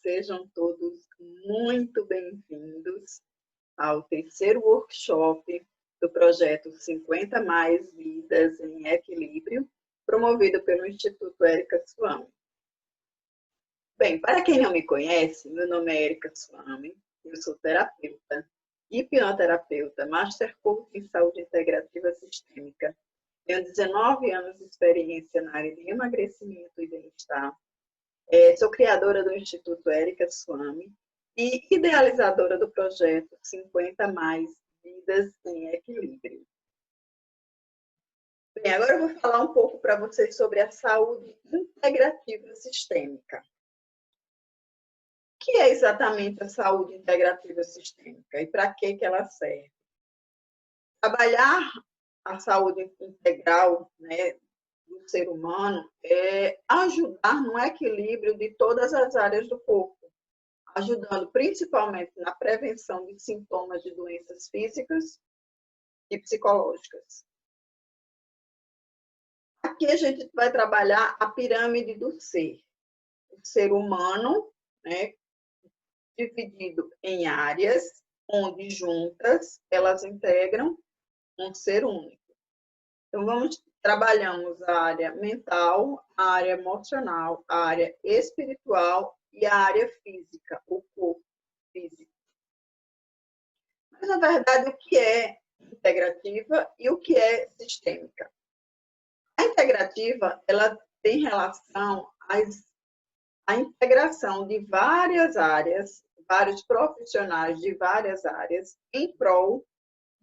Sejam todos muito bem-vindos ao terceiro workshop do projeto 50 Mais Vidas em Equilíbrio, promovido pelo Instituto Érica Swamy. Bem, para quem não me conhece, meu nome é Érica Swamy, eu sou terapeuta, hipnoterapeuta, Master Coach em Saúde Integrativa Sistêmica. Tenho 19 anos de experiência na área de emagrecimento e bem-estar. Sou criadora do Instituto Érica Swamy e idealizadora do projeto 50 Mais Vidas em Equilíbrio. Bem, agora eu vou falar um pouco para vocês sobre a saúde integrativa sistêmica. O que é exatamente a saúde integrativa sistêmica e para que ela serve? Trabalhar a saúde integral, né, do ser humano é ajudar no equilíbrio de todas as áreas do corpo, ajudando principalmente na prevenção de sintomas de doenças físicas e psicológicas. Aqui a gente vai trabalhar a pirâmide do ser. O ser humano, né, dividido em áreas, onde juntas elas integram um ser único. Então, trabalhamos a área mental, a área emocional, a área espiritual e a área física, o corpo físico. Mas, na verdade, o que é integrativa e o que é sistêmica? A integrativa, ela tem relação à integração de várias áreas, vários profissionais de várias áreas, em prol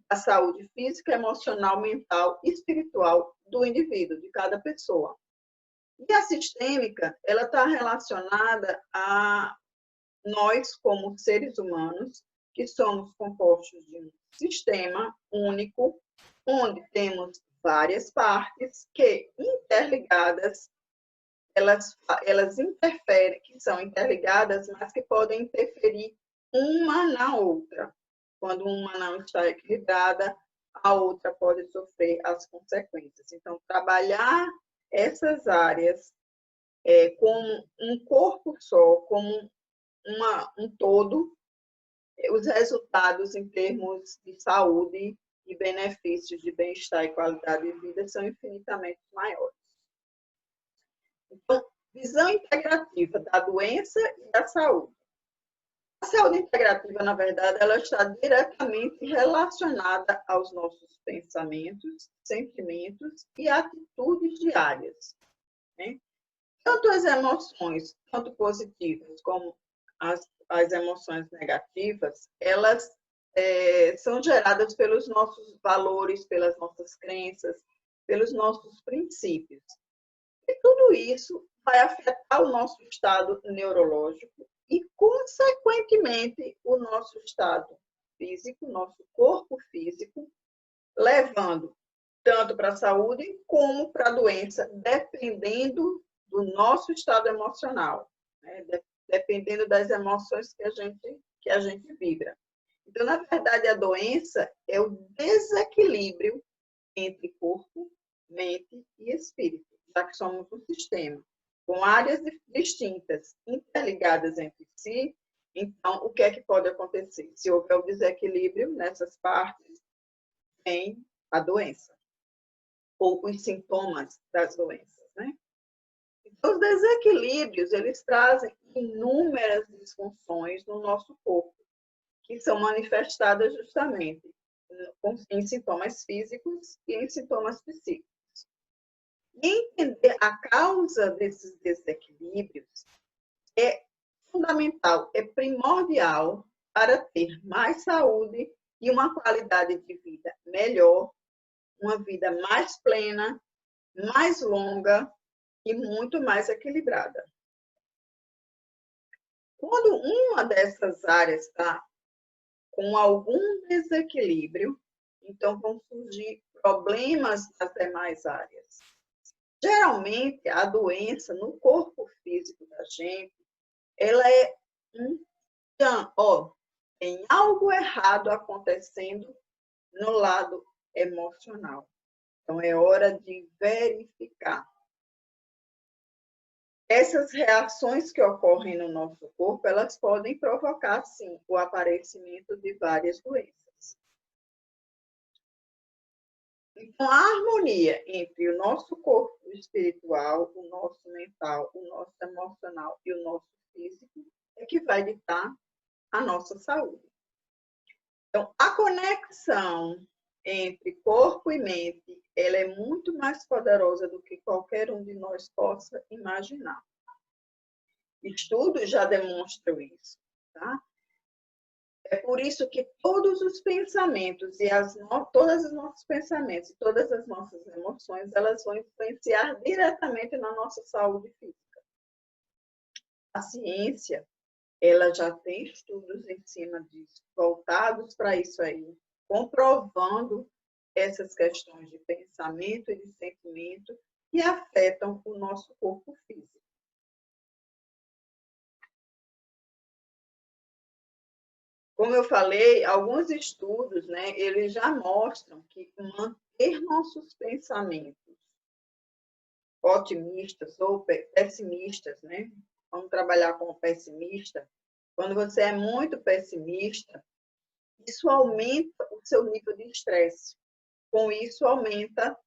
da saúde física, emocional, mental e espiritual do indivíduo, de cada pessoa. E a sistêmica, ela está relacionada a nós, como seres humanos, que somos compostos de um sistema único, onde temos várias partes que, interligadas, elas interferem, que são interligadas, mas que podem interferir uma na outra. Quando uma não está equilibrada, a outra pode sofrer as consequências. Então, trabalhar essas áreas como um corpo só, como um todo, os resultados em termos de saúde e benefícios de bem-estar e qualidade de vida são infinitamente maiores. Então, visão integrativa da doença e da saúde. A saúde integrativa, na verdade, ela está diretamente relacionada aos nossos pensamentos, sentimentos e atitudes diárias, né? Tanto as emoções, tanto positivas como as emoções negativas, elas são geradas pelos nossos valores, pelas nossas crenças, pelos nossos princípios. E tudo isso vai afetar o nosso estado neurológico e, consequentemente, o nosso estado físico, nosso corpo físico, levando tanto para a saúde como para a doença, dependendo do nosso estado emocional, né? Dependendo das emoções que a gente vibra. Então, na verdade, a doença é o desequilíbrio entre corpo, mente e espírito, já que somos um sistema com áreas distintas, interligadas entre si. Então, o que é que pode acontecer? Se houver o desequilíbrio nessas partes, vem a doença, ou os sintomas das doenças, né? Então, os desequilíbrios, eles trazem inúmeras disfunções no nosso corpo, que são manifestadas justamente em sintomas físicos e em sintomas psíquicos. E entender a causa desses desequilíbrios é fundamental, é primordial para ter mais saúde e uma qualidade de vida melhor, uma vida mais plena, mais longa e muito mais equilibrada. Quando uma dessas áreas está com algum desequilíbrio, então vão surgir problemas nas demais áreas. Geralmente, a doença no corpo físico da gente, ela é tem algo errado acontecendo no lado emocional. Então, é hora de verificar. essas reações que ocorrem no nosso corpo, elas podem provocar, sim, o aparecimento de várias doenças. Então, a harmonia entre o nosso corpo espiritual, o nosso mental, o nosso emocional e o nosso físico é que vai ditar a nossa saúde. Então, a conexão entre corpo e mente, ela é muito mais poderosa do que qualquer um de nós possa imaginar. Estudos já demonstram isso, tá? É por isso que todos os pensamentos e todos os nossos pensamentos e todas as nossas emoções, elas vão influenciar diretamente na nossa saúde física. A ciência, ela já tem estudos em cima disso, voltados para isso aí, comprovando essas questões de pensamento e de sentimento que afetam o nosso corpo físico. Como eu falei, alguns estudos, né, eles já mostram que manter nossos pensamentos otimistas ou pessimistas, né? Vamos trabalhar com o pessimista. Quando você é muito pessimista, isso aumenta o seu nível de estresse. Com isso, aumenta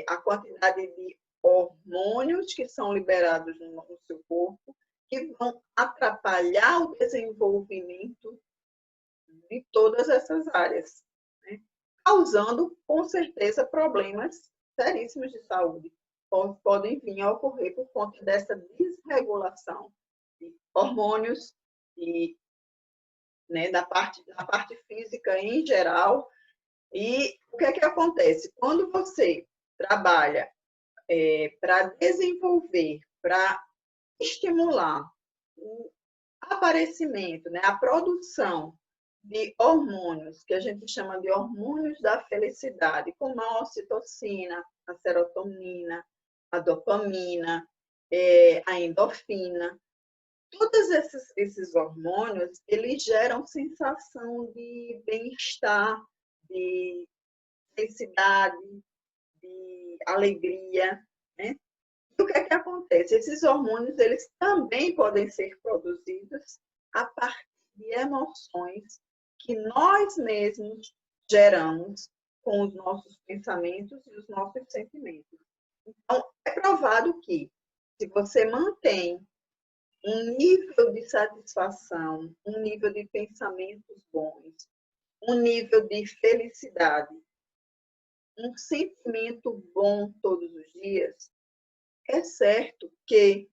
a quantidade de hormônios que são liberados no seu corpo, que vão atrapalhar o desenvolvimento de todas essas áreas, né? Causando, com certeza, problemas seríssimos de saúde. Podem vir a ocorrer por conta dessa desregulação de hormônios e, né, da parte física em geral. E o que é que acontece? Quando você trabalha para desenvolver, para estimular o aparecimento, né, a produção de hormônios, que a gente chama de hormônios da felicidade, como a ocitocina, a serotonina, a dopamina, a endorfina. Todos esses hormônios, eles geram sensação de bem-estar, de felicidade, de alegria, né? E o que é que acontece? Esses hormônios, eles também podem ser produzidos a partir de emoções que nós mesmos geramos com os nossos pensamentos e os nossos sentimentos. Então, é provado que se você mantém um nível de satisfação, um nível de pensamentos bons, um nível de felicidade, um sentimento bom todos os dias, é certo que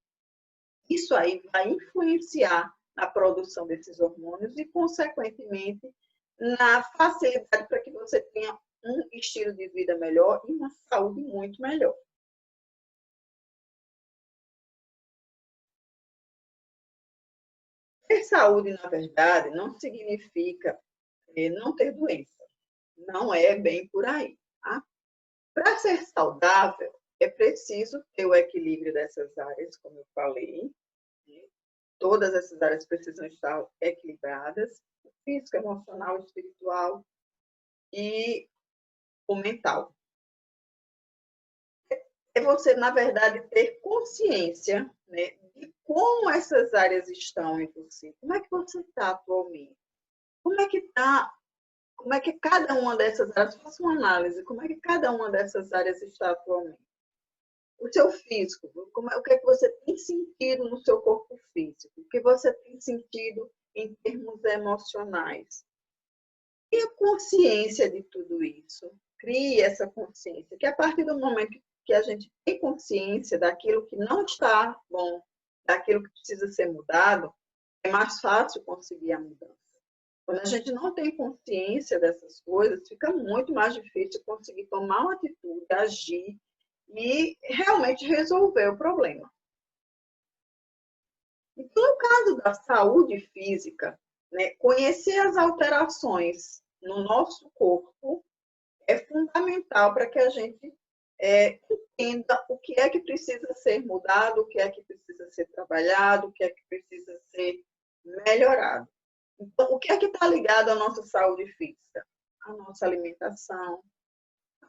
isso aí vai influenciar na produção desses hormônios e, consequentemente, na facilidade para que você tenha um estilo de vida melhor e uma saúde muito melhor. Ter saúde, na verdade, não significa não ter doença. Não é bem por aí. Tá? Para ser saudável, é preciso ter o equilíbrio dessas áreas, como eu falei. Né? Todas essas áreas precisam estar equilibradas, o físico, emocional, espiritual e o mental. É você, na verdade, ter consciência, né, de como essas áreas estão em você. Como é que você está atualmente? Como é que está? Como é que cada uma dessas áreas, faça uma análise, como é que cada uma dessas áreas está atualmente? O seu físico, o que é que você tem sentido no seu corpo físico? O que você tem sentido em termos emocionais? E a consciência de tudo isso? Crie essa consciência, que a partir do momento que a gente tem consciência daquilo que não está bom, daquilo que precisa ser mudado, é mais fácil conseguir a mudança. Quando a gente não tem consciência dessas coisas, fica muito mais difícil conseguir tomar uma atitude, agir e realmente resolver o problema. Então, no caso da saúde física, né, conhecer as alterações no nosso corpo é fundamental para que a gente entenda o que é que precisa ser mudado, o que é que precisa ser trabalhado, o que é que precisa ser melhorado. Então, o que é que está ligado à nossa saúde física? A nossa alimentação,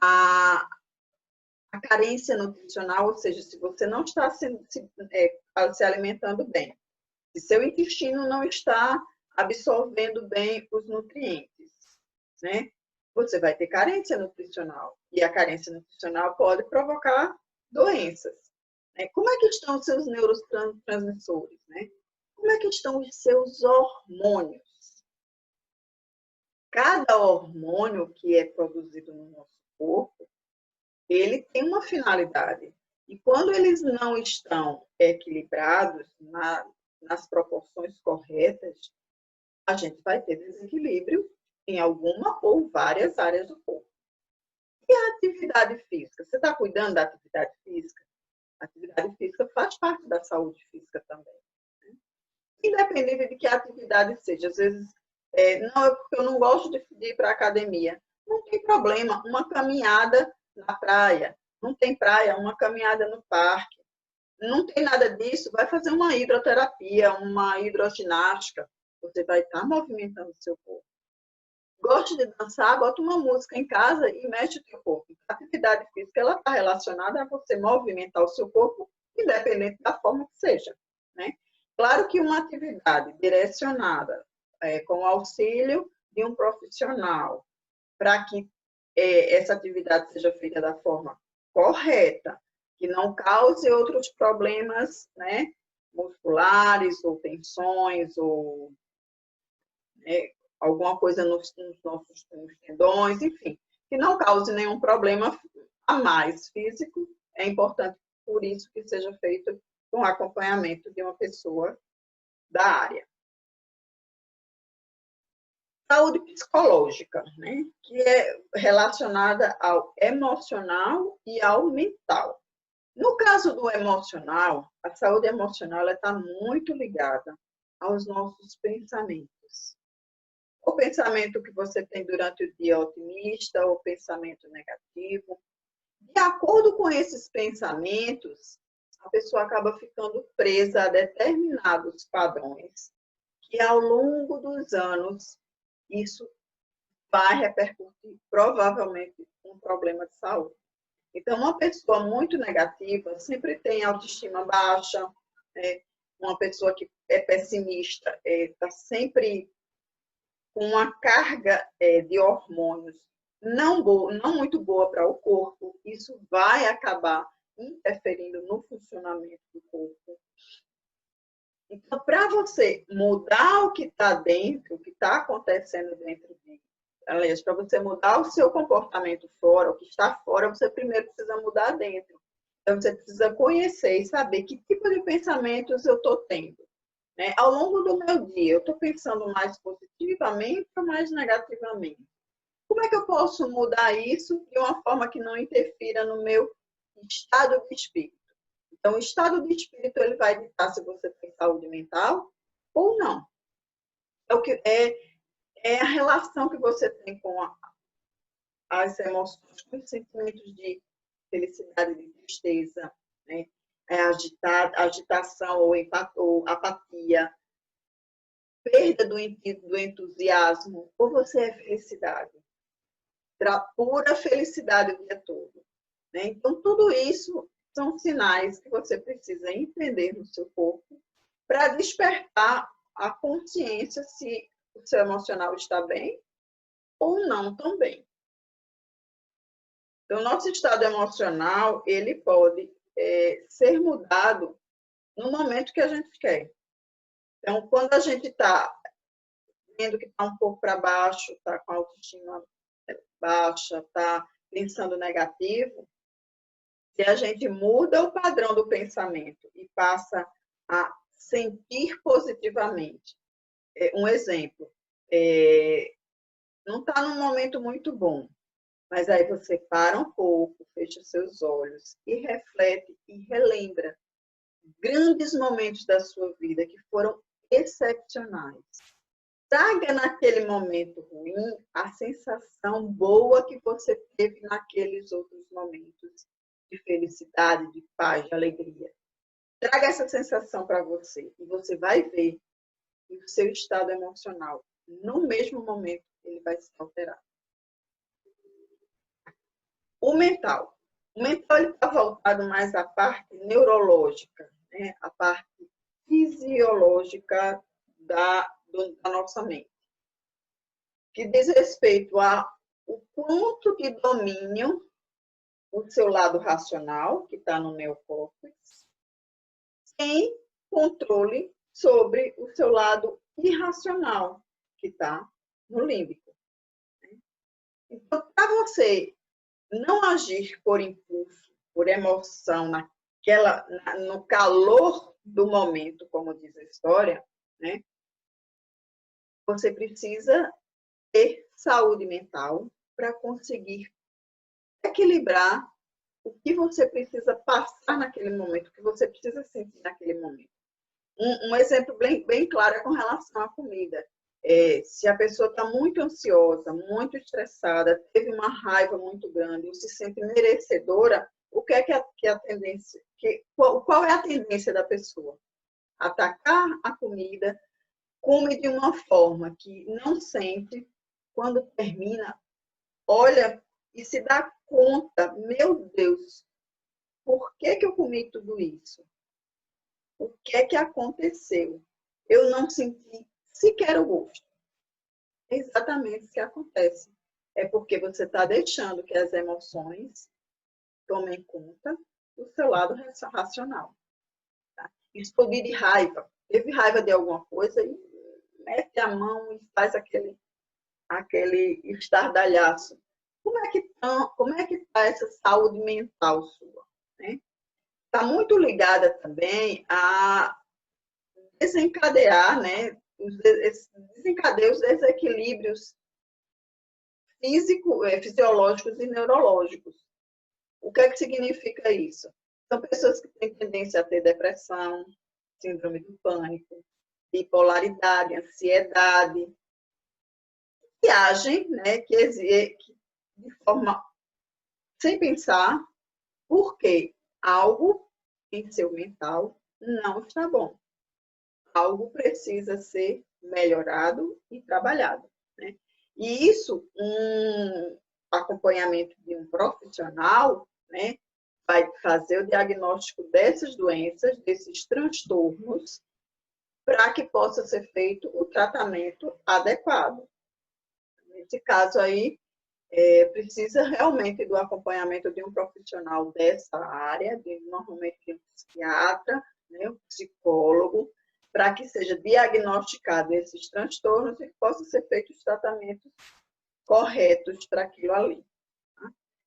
a A carência nutricional, ou seja, se você não está se alimentando bem, se seu intestino não está absorvendo bem os nutrientes, né? Você vai ter carência nutricional. E a carência nutricional pode provocar doenças. Né? Como é que estão os seus neurotransmissores? Né? Como é que estão os seus hormônios? Cada hormônio que é produzido no nosso corpo, ele tem uma finalidade. E quando eles não estão equilibrados nas proporções corretas, a gente vai ter desequilíbrio em alguma ou várias áreas do corpo. E a atividade física? Você está cuidando da atividade física? A atividade física faz parte da saúde física também. Né? Independente de que a atividade seja. Às vezes, não é porque eu não gosto de ir para a academia. Não tem problema. Uma caminhada na praia. Não tem praia, uma caminhada no parque. Não tem nada disso. Vai fazer uma hidroterapia, uma hidroginástica. Você vai estar movimentando o seu corpo. Gosta de dançar, bota uma música em casa e mexe o seu corpo. A atividade física ela está relacionada a você movimentar o seu corpo, independente da forma que seja. Né? Claro que uma atividade direcionada com o auxílio de um profissional, para que essa atividade seja feita da forma correta, que não cause outros problemas, né, musculares ou tensões ou alguma coisa nos nossos tendões, enfim, que não cause nenhum problema a mais físico. É importante, por isso, que seja feito com acompanhamento de uma pessoa da área. Saúde psicológica, né? Que é relacionada ao emocional e ao mental. No caso do emocional, a saúde emocional está muito ligada aos nossos pensamentos. O pensamento que você tem durante o dia otimista ou pensamento negativo. De acordo com esses pensamentos, a pessoa acaba ficando presa a determinados padrões que ao longo dos anos isso vai repercutir provavelmente um problema de saúde. Então, uma pessoa muito negativa sempre tem autoestima baixa, uma pessoa que é pessimista está sempre com uma carga de hormônios não muito boa para o corpo, isso vai acabar interferindo no funcionamento do corpo. Então, para você mudar o que está dentro, o que está acontecendo dentro de, aliás, para você mudar o seu comportamento fora, o que está fora, você primeiro precisa mudar dentro. Então, você precisa conhecer e saber que tipo de pensamentos eu estou tendo. Né? Ao longo do meu dia, eu estou pensando mais positivamente ou mais negativamente? Como é que eu posso mudar isso de uma forma que não interfira no meu estado de espírito? Então, o estado de espírito ele vai ditar se você tem saúde mental ou não. É a relação que você tem com as emoções, com os sentimentos de felicidade, de tristeza, né? Agitação ou apatia, perda do entusiasmo, ou você é felicidade? Pura felicidade o dia todo. Né? Então, tudo isso são sinais que você precisa entender no seu corpo para despertar a consciência se o seu emocional está bem ou não tão bem. Então, nosso estado emocional, ele pode ser mudado no momento que a gente quer. Então, quando a gente está vendo que está um pouco para baixo, está com a autoestima baixa, está pensando negativo, se a gente muda o padrão do pensamento e passa a sentir positivamente. Um exemplo, não está num momento muito bom, mas aí você para um pouco, fecha seus olhos e reflete e relembra grandes momentos da sua vida que foram excepcionais. Traga naquele momento ruim a sensação boa que você teve naqueles outros momentos de felicidade, de paz, de alegria. Traga essa sensação para você e você vai ver que o seu estado emocional, no mesmo momento, ele vai se alterar. O mental. O mental está voltado mais à parte neurológica, né? A parte fisiológica da nossa mente, que diz respeito ao quanto de domínio o seu lado racional, que está no neocórtex, tem controle sobre o seu lado irracional, que está no límbico. Então, para você não agir por impulso, por emoção, no calor do momento, como diz a história, né? Você precisa ter saúde mental para conseguir equilibrar o que você precisa passar naquele momento, o que você precisa sentir naquele momento. Um exemplo bem claro é com relação à comida. Se a pessoa está muito ansiosa, muito estressada, teve uma raiva muito grande, ou se sente merecedora, o que é a tendência? Qual é a tendência da pessoa? Atacar a comida, come de uma forma que não sente, quando termina, olha e se dá conta, meu Deus, por que eu comi tudo isso? O que é que aconteceu? Eu não senti sequer o gosto. É exatamente o que acontece. É porque você está deixando que as emoções tomem conta do seu lado racional. Tá? Explodir de raiva. Teve raiva de alguma coisa e mete a mão e faz aquele estardalhaço. Como é que está essa saúde mental sua? Né? Está muito ligada também a desencadear, né? Desencadeia os desequilíbrios fisiológicos e neurológicos. O que é que significa isso? São pessoas que têm tendência a ter depressão, síndrome do pânico, bipolaridade, ansiedade, que agem, né, de forma sem pensar, porque algo em seu mental não está bom. Algo precisa ser melhorado e trabalhado. Né? E isso, um acompanhamento de um profissional, né, vai fazer o diagnóstico dessas doenças, desses transtornos, para que possa ser feito o tratamento adequado. Nesse caso aí, precisa realmente do acompanhamento de um profissional dessa área, normalmente de um psiquiatra, né, um psicólogo, para que seja diagnosticado esses transtornos e possa ser feito os tratamentos corretos para aquilo ali.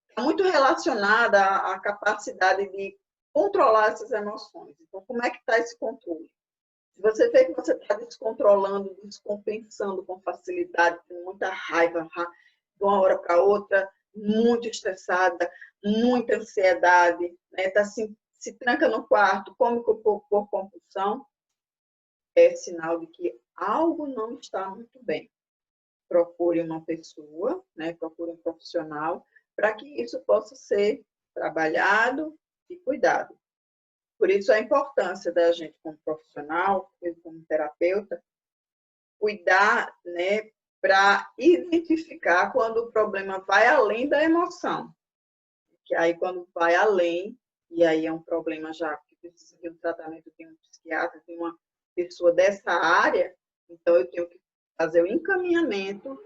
Está muito relacionada à capacidade de controlar essas emoções. Então, como é que está esse controle? Se você vê que você está descontrolando, descompensando com facilidade, com muita raiva, de uma hora para outra, muito estressada, muita ansiedade, né? Tá se tranca no quarto, come por compulsão, é sinal de que algo não está muito bem. Procure uma pessoa, né? Procure um profissional, para que isso possa ser trabalhado e cuidado. Por isso a importância da gente como profissional, eu como terapeuta, cuidar, né, para identificar quando o problema vai além da emoção. Que aí quando vai além, e aí é um problema já que precisa de um tratamento de um psiquiatra, de uma pessoa dessa área, então eu tenho que fazer o encaminhamento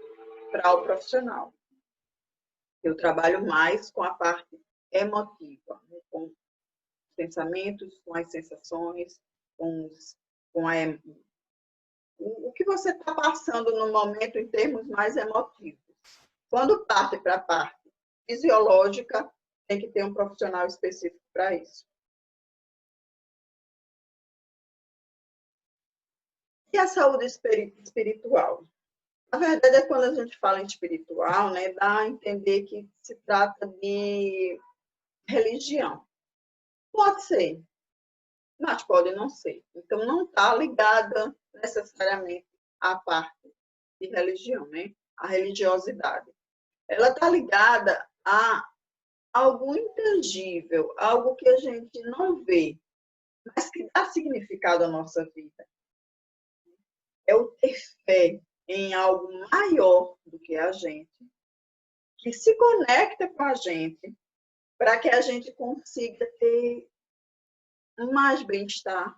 para o profissional. Eu trabalho mais com a parte emotiva, né, com os pensamentos, com as sensações, com o que você está passando no momento em termos mais emotivos. Quando parte para a parte fisiológica, tem que ter um profissional específico para isso. E a saúde espiritual? Na verdade, é quando a gente fala em espiritual, né, dá a entender que se trata de religião. Pode ser, mas pode não ser. Então, não está ligada necessariamente à parte de religião, né? A religiosidade. Ela está ligada a algo intangível, algo que a gente não vê, mas que dá significado à nossa vida. É o ter fé em algo maior do que a gente, que se conecta com a gente para que a gente consiga ter mais bem-estar,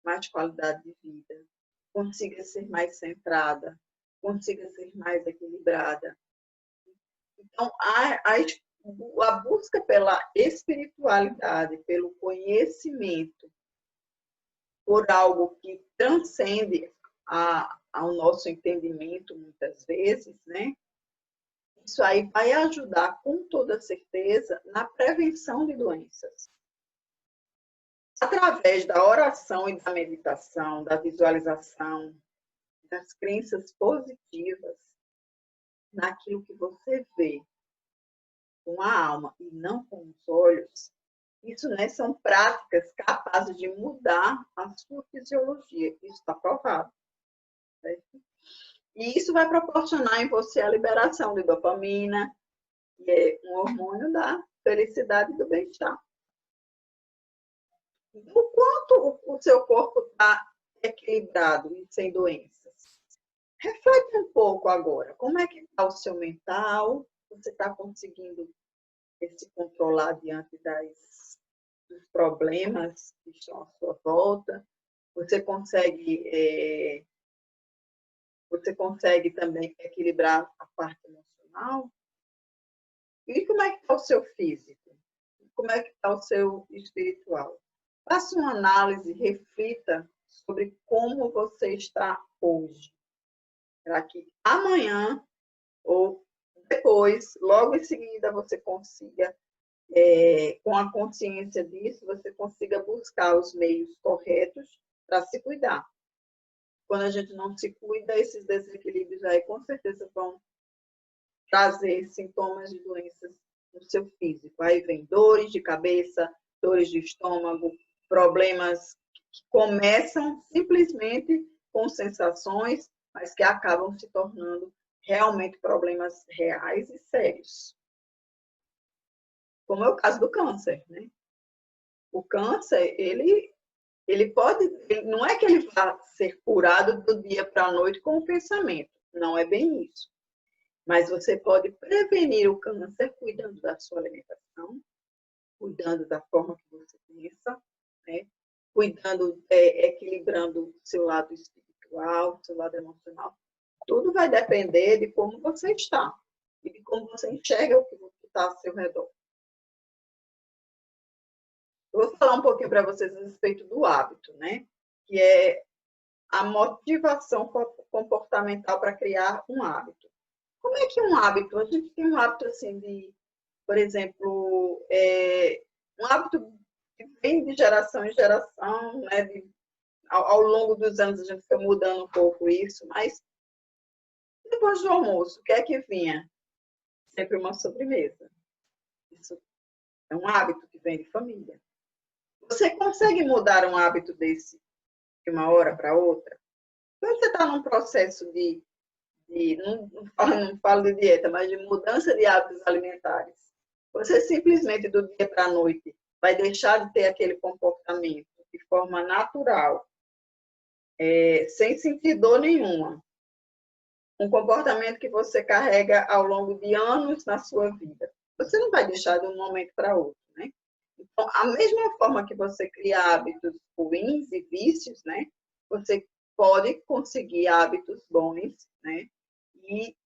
mais qualidade de vida, consiga ser mais centrada, consiga ser mais equilibrada. Então, a busca pela espiritualidade, pelo conhecimento, por algo que transcende ao nosso entendimento, muitas vezes, né? Isso aí vai ajudar, com toda certeza, na prevenção de doenças. Através da oração e da meditação, da visualização, das crenças positivas, naquilo que você vê com a alma e não com os olhos, isso, né, são práticas capazes de mudar a sua fisiologia. Isso está provado. Certo? E isso vai proporcionar em você a liberação de dopamina, que é um hormônio da felicidade e do bem-estar. O quanto o seu corpo está equilibrado e sem doenças? Reflete um pouco agora. Como é que está o seu mental? Você está conseguindo se controlar diante dos problemas que estão à sua volta? Você consegue também equilibrar a parte emocional? E como é que está o seu físico? Como é que está o seu espiritual? Faça uma análise, reflita sobre como você está hoje, para que amanhã ou depois, logo em seguida, você consiga, com a consciência disso, você consiga buscar os meios corretos para se cuidar. Quando a gente não se cuida, esses desequilíbrios aí com certeza vão trazer sintomas de doenças no seu físico. Aí vem dores de cabeça, dores de estômago, problemas que começam simplesmente com sensações, mas que acabam se tornando realmente problemas reais e sérios. Como é o caso do câncer, né? O câncer, ele pode, não é que ele vá ser curado do dia para a noite com o pensamento, não é bem isso. Mas você pode prevenir o câncer cuidando da sua alimentação, cuidando da forma que você pensa, né? Cuidando, equilibrando o seu lado espiritual, o seu lado emocional. Tudo vai depender de como você está e de como você enxerga o que está ao seu redor. Eu vou falar um pouquinho para vocês a respeito do hábito, né? Que é a motivação comportamental para criar um hábito. Como é que um hábito? A gente tem um hábito assim de, por exemplo, um hábito que vem de geração em geração, né? Ao longo dos anos a gente foi mudando um pouco isso, mas depois do almoço, o que é que vinha? Sempre uma sobremesa. Isso é um hábito que vem de família. Você consegue mudar um hábito desse de uma hora para outra? Quando você está num processo não falo de dieta, mas de mudança de hábitos alimentares, você simplesmente do dia para a noite vai deixar de ter aquele comportamento de forma natural, sem sentir dor nenhuma. Um comportamento que você carrega ao longo de anos na sua vida. Você não vai deixar de um momento para outro, né? Então, a mesma forma que você cria hábitos ruins e vícios, né? Você pode conseguir hábitos bons, né? E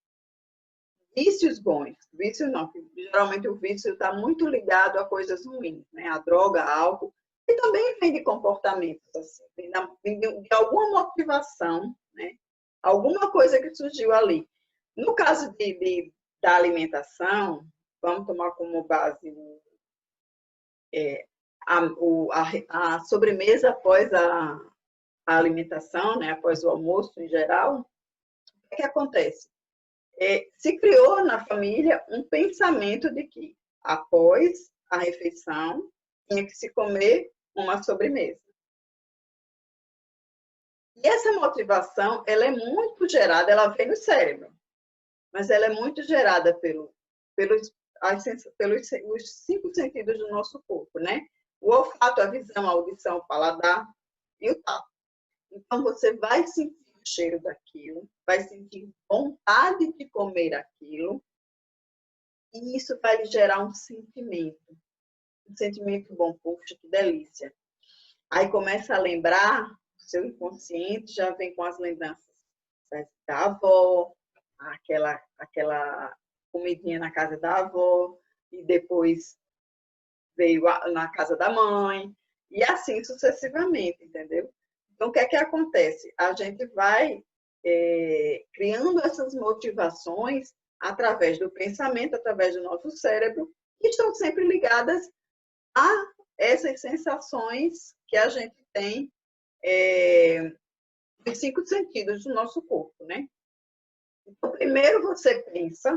vícios bons. Vício não, geralmente o vício está muito ligado a coisas ruins, né? A droga, a álcool, e também vem de comportamentos, assim, vem de alguma motivação, né? Alguma coisa que surgiu ali. No caso da alimentação, vamos tomar como base a sobremesa após a alimentação, né? Após o almoço em geral. O que acontece? Se criou na família um pensamento de que após a refeição tinha que se comer uma sobremesa. E essa motivação, ela é muito gerada, ela vem no cérebro, mas ela é muito gerada pelos os 5 sentidos do nosso corpo, né? O olfato, a visão, a audição, o paladar e o tato. Então, você vai sentir o cheiro daquilo, vai sentir vontade de comer aquilo, e isso vai lhe gerar um sentimento. um sentimento bom, puxa, que delícia. Aí começa a lembrar, o seu inconsciente já vem com as lembranças da avó, aquela comidinha na casa da avó, e depois veio na casa da mãe, e assim sucessivamente, entendeu? Então, o que é que acontece? A gente vai criando essas motivações através do pensamento, através do nosso cérebro, que estão sempre ligadas a essas sensações que a gente tem dos 5 sentidos do nosso corpo, né? Então, primeiro você pensa,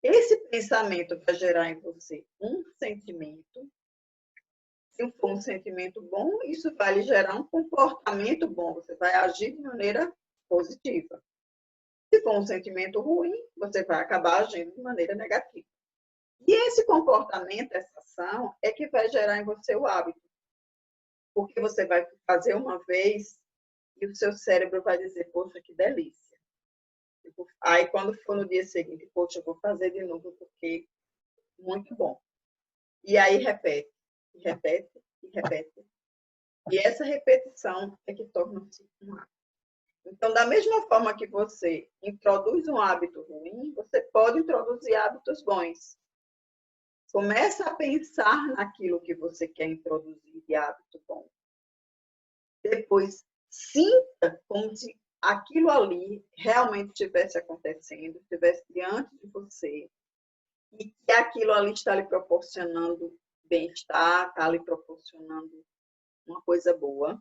esse pensamento vai gerar em você um sentimento. Se for um sentimento bom, isso vai lhe gerar um comportamento bom, você vai agir de maneira positiva. Se for um sentimento ruim, você vai acabar agindo de maneira negativa. E esse comportamento, essa ação, é que vai gerar em você o hábito. Porque você vai fazer uma vez e o seu cérebro vai dizer, poxa, que delícia. Aí, quando for no dia seguinte, poxa, eu vou fazer de novo, porque muito bom. E aí repete, repete, repete. E essa repetição é que torna-se um hábito. Então, da mesma forma que você introduz um hábito ruim, você pode introduzir hábitos bons. Começa a pensar naquilo que você quer introduzir de hábito bom. Depois, sinta como se aquilo ali realmente estivesse acontecendo, estivesse diante de você, e que aquilo ali está lhe proporcionando bem-estar, está lhe proporcionando uma coisa boa.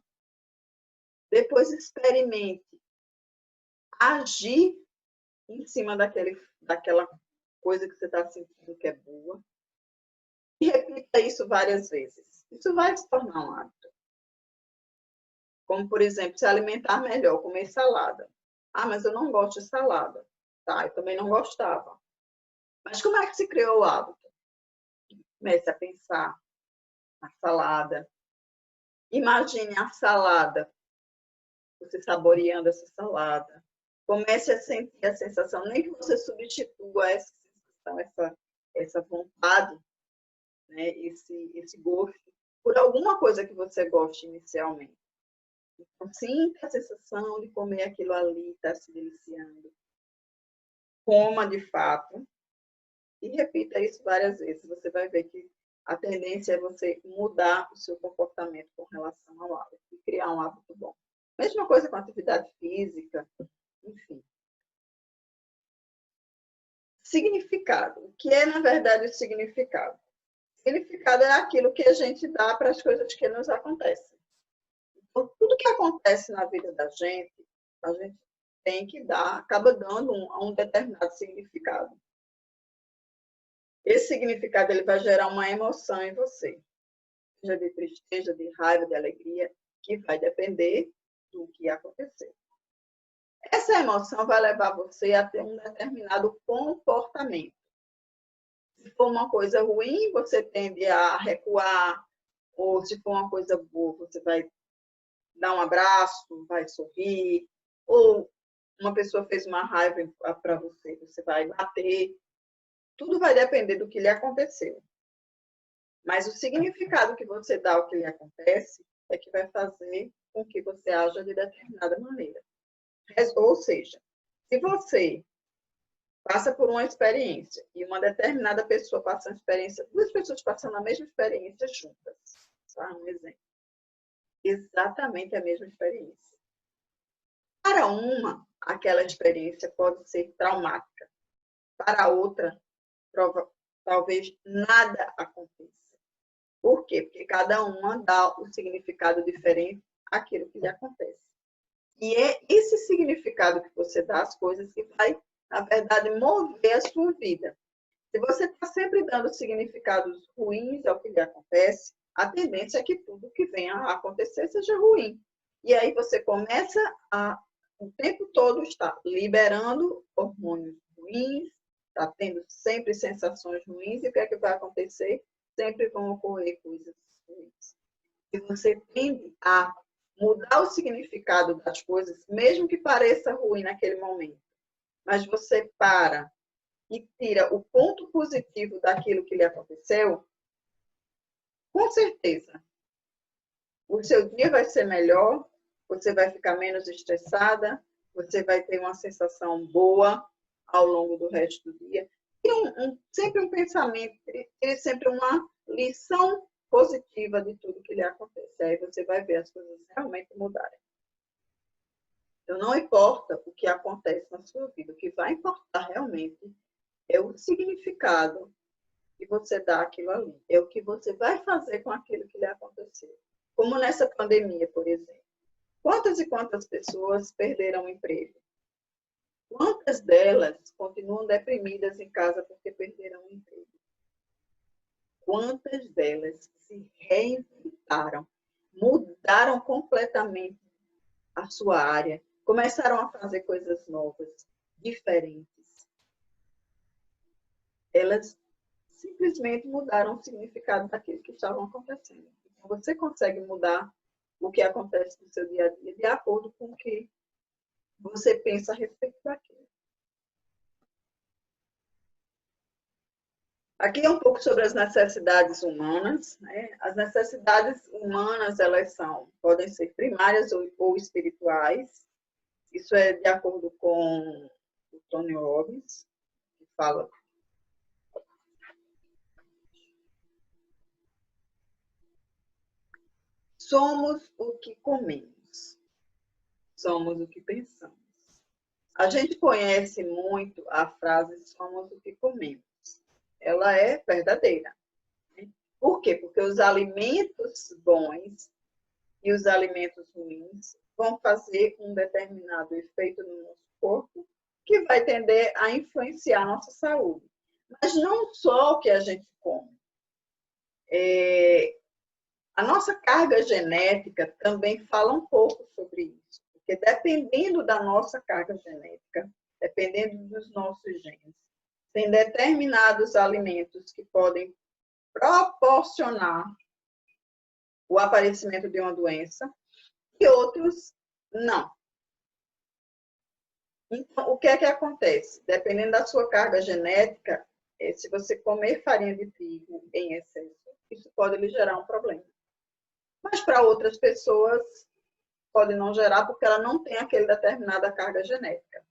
Depois, experimente agir em cima daquela coisa que você está sentindo que é boa. E repita isso várias vezes. Isso vai se tornar um hábito. Como, por exemplo, se alimentar melhor, comer salada. Ah, mas eu não gosto de salada. Tá, eu também não gostava. Mas como é que se criou o hábito? Comece a pensar na salada. Imagine a salada, você saboreando essa salada. Comece a sentir a sensação, nem que você substitua essa sensação, essa vontade, né? esse gosto, por alguma coisa que você goste inicialmente. Então, sinta a sensação de comer aquilo ali, estar se deliciando. Coma de fato e repita isso várias vezes. Você vai ver que a tendência é você mudar o seu comportamento com relação ao hábito e criar um hábito bom. Mesma coisa com atividade física, enfim. Significado. O que é, na verdade, o significado? O significado é aquilo que a gente dá para as coisas que nos acontecem. Então, tudo que acontece na vida da gente, a gente tem que dar, acaba dando um determinado significado. Esse significado ele vai gerar uma emoção em você, seja de tristeza, de raiva, de alegria, que vai depender do que aconteceu. Essa emoção vai levar você a ter um determinado comportamento. Se for uma coisa ruim, você tende a recuar, ou se for uma coisa boa, você vai dar um abraço, vai sorrir, ou uma pessoa fez uma raiva para você, você vai bater. Tudo vai depender do que lhe aconteceu. Mas o significado que você dá ao que lhe acontece é que vai fazer com que você haja de determinada maneira. Ou seja, se você passa por uma experiência e uma determinada pessoa passa uma experiência, duas pessoas passando a mesma experiência juntas, tá? Um exemplo. Exatamente a mesma experiência. Para uma, aquela experiência pode ser traumática. Para a outra, talvez nada aconteça. Por quê? Porque cada uma dá um significado diferente àquilo que lhe acontece. E é esse significado que você dá às coisas que vai, na verdade, mover a sua vida. Se você está sempre dando significados ruins ao que lhe acontece, a tendência é que tudo que venha a acontecer seja ruim. E aí você começa a, o tempo todo, estar liberando hormônios ruins, está tendo sempre sensações ruins, e o que é que vai acontecer? Sempre vão ocorrer coisas ruins. E você tende a mudar o significado das coisas, mesmo que pareça ruim naquele momento. Mas você para e tira o ponto positivo daquilo que lhe aconteceu, Com certeza, o seu dia vai ser melhor, você vai ficar menos estressada, você vai ter uma sensação boa ao longo do resto do dia. E sempre um pensamento, sempre uma lição positiva de tudo que lhe acontece. Aí você vai ver as coisas realmente mudarem. Então, não importa o que acontece na sua vida, o que vai importar realmente é o significado que você dá àquilo ali. É o que você vai fazer com aquilo que lhe aconteceu. Como nessa pandemia, por exemplo. Quantas e quantas pessoas perderam o emprego? Quantas delas continuam deprimidas em casa porque perderam o emprego? Quantas delas se reinventaram, mudaram completamente a sua área, começaram a fazer coisas novas, diferentes. Elas simplesmente mudaram o significado daquilo que estavam acontecendo. Então, você consegue mudar o que acontece no seu dia a dia de acordo com o que você pensa a respeito daquilo. Aqui é um pouco sobre as necessidades humanas. Né? As necessidades humanas, elas podem ser primárias ou espirituais. Isso é de acordo com o Tony Robbins, que fala. Somos o que comemos. Somos o que pensamos. A gente conhece muito a frase somos o que comemos. Ela é verdadeira. Por quê? Porque os alimentos bons e os alimentos ruins vão fazer um determinado efeito no nosso corpo que vai tender a influenciar a nossa saúde. Mas não só o que a gente come. A nossa carga genética também fala um pouco sobre isso. Porque dependendo da nossa carga genética, dependendo dos nossos genes, tem determinados alimentos que podem proporcionar o aparecimento de uma doença e outros não. Então, o que é que acontece? Dependendo da sua carga genética, se você comer farinha de trigo em excesso, isso pode lhe gerar um problema. Mas para outras pessoas, pode não gerar, porque ela não tem aquela determinada carga genética.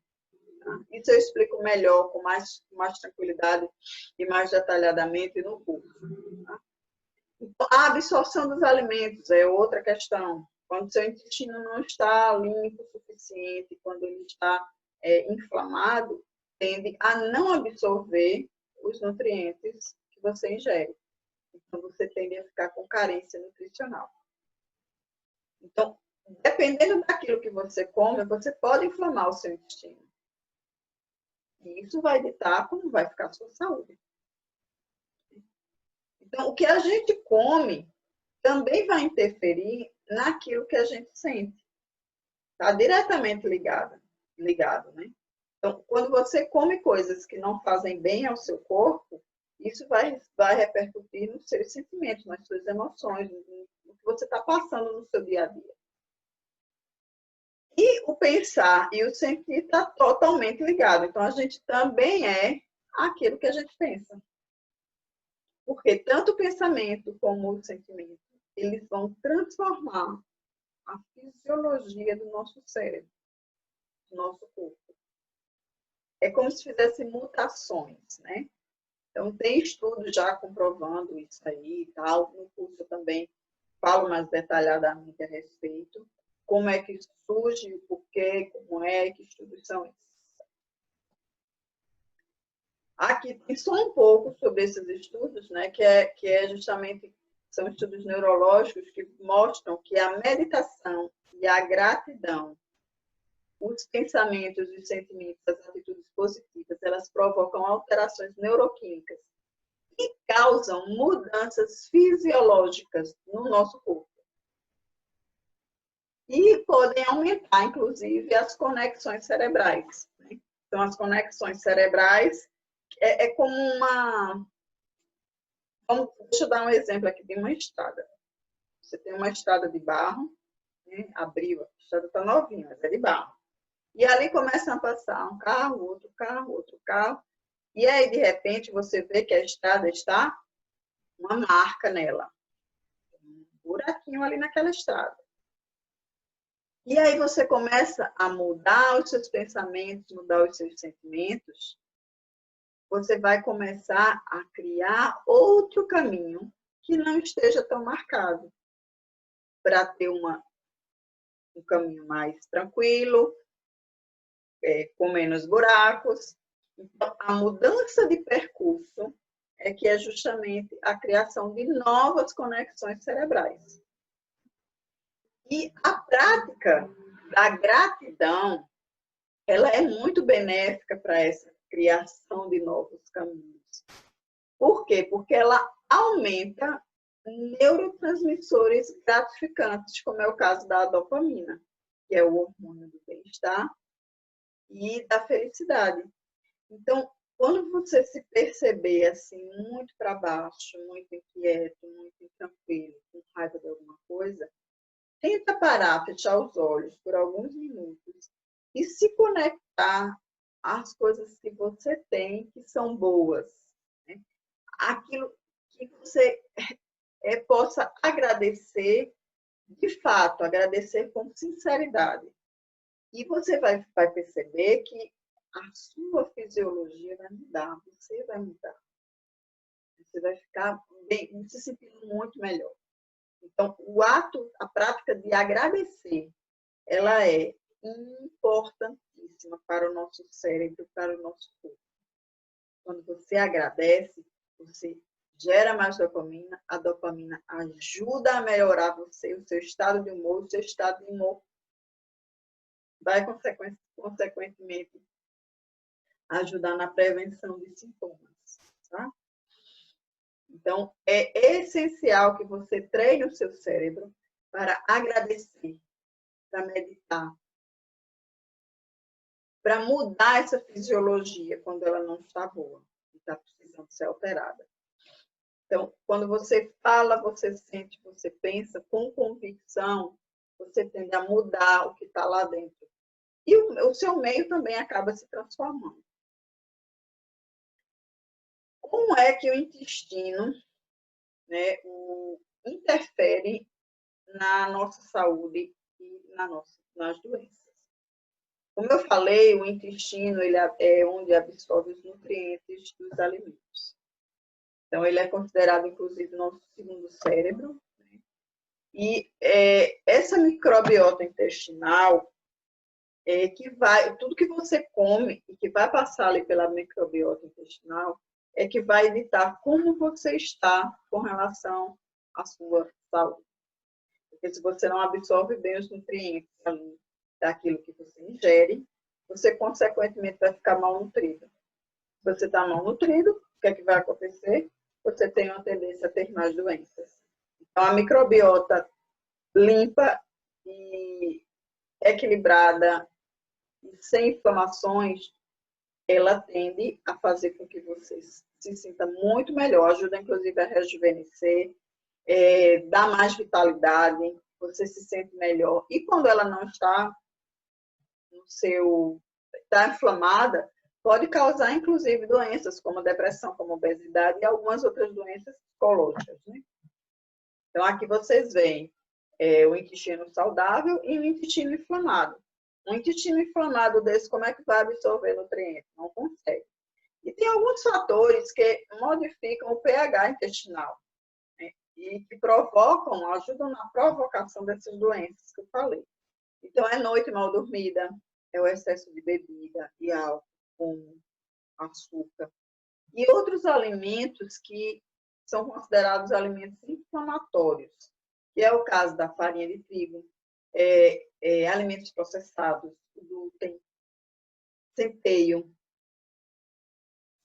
Tá? Isso eu explico melhor, com mais tranquilidade e mais detalhadamente no curso. Tá? Então, a absorção dos alimentos é outra questão. Quando seu intestino não está limpo o suficiente, quando ele está inflamado, tende a não absorver os nutrientes que você ingere. Então, você tende a ficar com carência nutricional. Então, dependendo daquilo que você come, você pode inflamar o seu intestino. E isso vai ditar como vai ficar a sua saúde. Então, o que a gente come também vai interferir naquilo que a gente sente. Está diretamente ligado, né? Então, quando você come coisas que não fazem bem ao seu corpo, isso vai repercutir nos seus sentimentos, nas suas emoções, no que você está passando no seu dia a dia. E o pensar e o sentir está totalmente ligado. Então, a gente também é aquilo que a gente pensa. Porque tanto o pensamento como o sentimento, eles vão transformar a fisiologia do nosso cérebro, do nosso corpo. É como se fizesse mutações, né? Então, tem estudos já comprovando isso aí e tal. No curso eu também falo mais detalhadamente a respeito. Como é que isso surge, o porquê, como é, que estudos são esses. Aqui tem só um pouco sobre esses estudos, né, que é justamente, são estudos neurológicos que mostram que a meditação e a gratidão, os pensamentos, os sentimentos, as atitudes positivas, elas provocam alterações neuroquímicas que causam mudanças fisiológicas no nosso corpo. E podem aumentar, inclusive, as conexões cerebrais. Né? Então, as conexões cerebrais é como uma... Deixa eu dar um exemplo aqui de uma estrada. Você tem uma estrada de barro, né? Abriu, a estrada está novinha, mas é de barro. E ali começa a passar um carro, outro carro, outro carro. E aí, de repente, você vê que a estrada está uma marca nela. buraquinho ali naquela estrada. E aí você começa a mudar os seus pensamentos, mudar os seus sentimentos, você vai começar a criar outro caminho que não esteja tão marcado, para ter um caminho mais tranquilo, com menos buracos. Então, a mudança de percurso é que é justamente a criação de novas conexões cerebrais. E a prática da gratidão, ela é muito benéfica para essa criação de novos caminhos. Por quê? Porque ela aumenta neurotransmissores gratificantes, como é o caso da dopamina, que é o hormônio do bem-estar e da felicidade. Então, quando você se perceber assim, muito para baixo, muito inquieto, muito intranquilo, com raiva de alguma coisa, tenta parar, fechar os olhos por alguns minutos e se conectar às coisas que você tem que são boas, né? Aquilo que você possa agradecer de fato, agradecer com sinceridade. E você vai perceber que a sua fisiologia vai mudar, você vai mudar. Você vai ficar bem, se sentindo muito melhor. Então, a prática de agradecer, ela é importantíssima para o nosso cérebro, para o nosso corpo. Quando você agradece, você gera mais dopamina, a dopamina ajuda a melhorar você, o seu estado de humor, o seu estado de humor vai, consequentemente, ajudar na prevenção de sintomas, tá? Então, é essencial que você treine o seu cérebro para agradecer, para meditar, para mudar essa fisiologia quando ela não está boa, está precisando ser alterada. Então, quando você fala, você sente, você pensa com convicção, você tende a mudar o que está lá dentro. E o seu meio também acaba se transformando. Como é que o intestino, né, interfere na nossa saúde e nas doenças? Como eu falei, o intestino ele é onde absorve os nutrientes dos alimentos. Então, ele é considerado, inclusive, nosso segundo cérebro. Né? E essa microbiota intestinal, tudo que você come e que vai passar ali pela microbiota intestinal, é que vai ditar como você está com relação à sua saúde. Porque se você não absorve bem os nutrientes ali, daquilo que você ingere, você, consequentemente, vai ficar mal nutrido. Se você está mal nutrido, o que é que vai acontecer? Você tem uma tendência a ter mais doenças. Então, a microbiota limpa e equilibrada e sem inflamações, ela tende a fazer com que você se sinta muito melhor, ajuda inclusive a rejuvenescer, dá mais vitalidade, você se sente melhor. E quando ela não está está inflamada, pode causar inclusive doenças como depressão, como obesidade e algumas outras doenças psicológicas, né? Então aqui vocês veem o intestino saudável e o intestino inflamado. Um intestino inflamado desse, como é que vai absorver nutrientes? Não consegue. E tem alguns fatores que modificam o pH intestinal, né? E que ajudam na provocação dessas doenças que eu falei. Então, é noite mal dormida, é o excesso de bebida e álcool, com açúcar. E outros alimentos que são considerados alimentos inflamatórios, que é o caso da farinha de trigo, alimentos processados, glúten, centeio,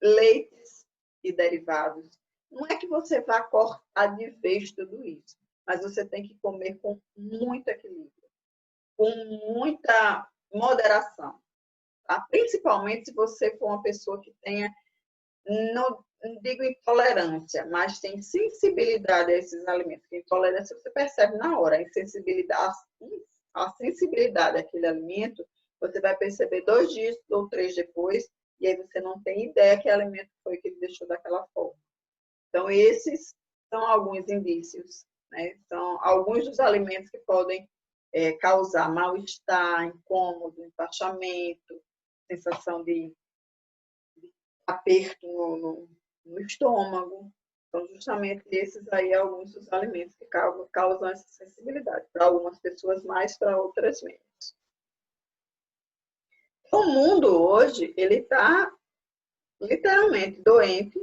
leites e derivados. Não é que você vá cortar de vez tudo isso, mas você tem que comer com muito equilíbrio, com muita moderação. Tá? Principalmente se você for uma pessoa que tenha, não digo intolerância, mas tem sensibilidade a esses alimentos. Porque intolerância você percebe na hora, a sensibilidade àquele alimento, você vai perceber 2 dias ou 3 depois, e aí você não tem ideia que alimento foi que ele deixou daquela forma. Então, esses são alguns indícios né? São alguns dos alimentos que podem causar mal-estar, incômodo, empachamento, sensação de aperto no estômago. Então, justamente esses aí alguns dos alimentos que causam essa sensibilidade. Para algumas pessoas mais, para outras menos. O mundo hoje, ele está literalmente doente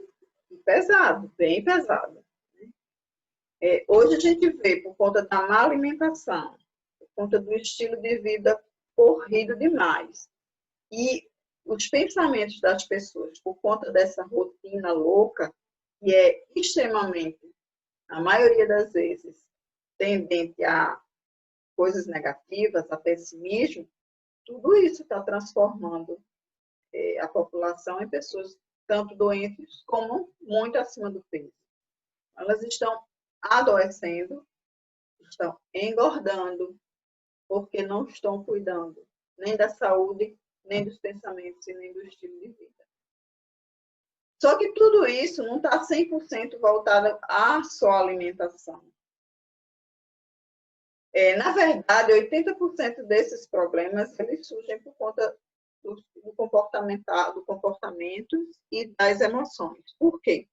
e pesado, bem pesado. Hoje a gente vê, por conta da má alimentação, por conta do estilo de vida corrido demais, e os pensamentos das pessoas, por conta dessa rotina louca, que é extremamente, a maioria das vezes, tendente a coisas negativas, a pessimismo, tudo isso está transformando a população em pessoas tanto doentes como muito acima do peso. Elas estão adoecendo, estão engordando, porque não estão cuidando nem da saúde, nem dos pensamentos e nem do estilo de vida. Só que tudo isso não está 100% voltado à só alimentação. Na verdade, 80% desses problemas eles surgem por conta do comportamento e das emoções. Por quê?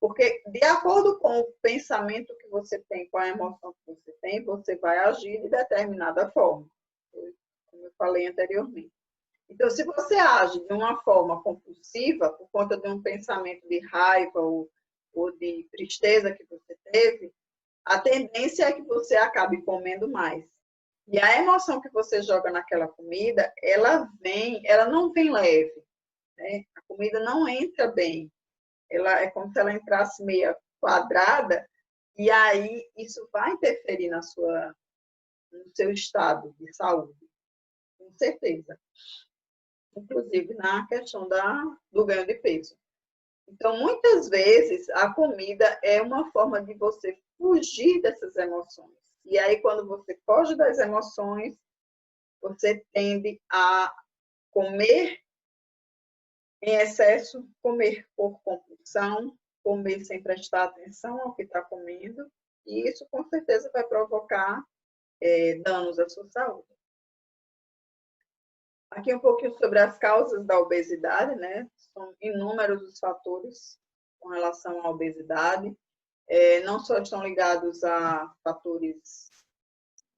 Porque, de acordo com o pensamento que você tem, com a emoção que você tem, você vai agir de determinada forma, como eu falei anteriormente. Então, se você age de uma forma compulsiva, por conta de um pensamento de raiva ou de tristeza que você teve, a tendência é que você acabe comendo mais. E a emoção que você joga naquela comida, ela não vem leve, né? A comida não entra bem. Ela é como se ela entrasse meia quadrada, e aí isso vai interferir no seu estado de saúde, com certeza. Inclusive na questão do ganho de peso. Então, muitas vezes, a comida é uma forma de você fugir dessas emoções. E aí, quando você foge das emoções, você tende a comer em excesso, comer por compulsão, comer sem prestar atenção ao que está comendo, e isso com certeza vai provocar danos à sua saúde. Aqui um pouquinho sobre as causas da obesidade, né? São inúmeros os fatores com relação à obesidade. Não só estão ligados a fatores